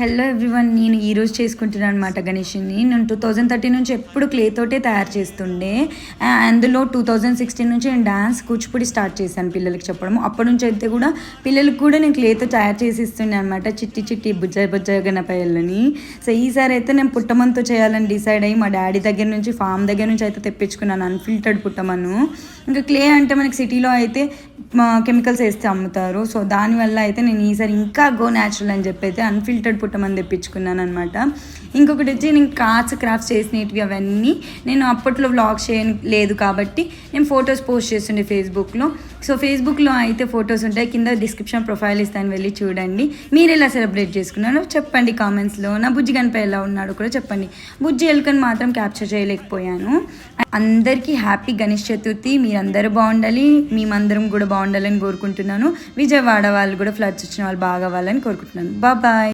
Hello everyone, నేను ఈరోజు చేసుకుంటున్నాను అనమాట గణేష్ని. నేను 2013 నుంచి ఎప్పుడు క్లే తోటే తయారు చేస్తుండే. అందులో 2016 నుంచి నేను డాన్స్ కూచిపూడి స్టార్ట్ చేశాను పిల్లలకి చెప్పడం. అప్పటి నుంచి అయితే కూడా పిల్లలకు కూడా నేను క్లేతో తయారు చేసి ఇస్తుండే అనమాట, చిట్టి చిట్టి బుజ్జ బుజ్జ గణపయ్యలని. సో ఈసారి అయితే నేను పుట్టమన్తో చేయాలని డిసైడ్ అయ్యి మా డాడీ దగ్గర నుంచి, ఫామ్ దగ్గర నుంచి అయితే తెప్పించుకున్నాను అన్ఫిల్టర్డ్ పుట్టమన్ను. ఇంకా క్లే అంటే మనకి సిటీలో అయితే కెమికల్స్ వేస్తే అమ్ముతారు. సో దానివల్ల అయితే నేను ఈసారి ఇంకా గో న్యాచురల్ అని చెప్పి అయితే అన్ఫిల్టర్డ్ పుట్టమని తెప్పించుకున్నాను అనమాట. ఇంకొకటి వచ్చి నేను కార్డ్స్ క్రాఫ్ట్స్ చేసినవి అవన్నీ నేను అప్పట్లో వ్లాగ్స్ చేయలేదు కాబట్టి నేను ఫొటోస్ పోస్ట్ చేస్తుండే ఫేస్బుక్లో. సో ఫేస్బుక్లో అయితే ఫొటోస్ ఉంటాయి, కింద డిస్క్రిప్షన్ ప్రొఫైల్ ఇస్తాను, వెళ్ళి చూడండి. మీరు ఎలా సెలబ్రేట్ చేసుకున్నారో చెప్పండి కామెంట్స్లో. నా బుజ్జి గణపయ్య ఎలా ఉన్నాడో కూడా చెప్పండి. బుజ్జి ఎలుకని మాత్రం క్యాప్చర్ చేయలేకపోయాను. అందరికీ హ్యాపీ గణేష్ చతుర్థి. మీరందరూ బాగుండాలి, మేమందరం కూడా బాగుండాలని కోరుకుంటున్నాను. విజయవాడ వాళ్ళు కూడా ఫ్లడ్స్ వచ్చిన వాళ్ళు బాగా అవ్వాలని కోరుకుంటున్నాను. బాయ్.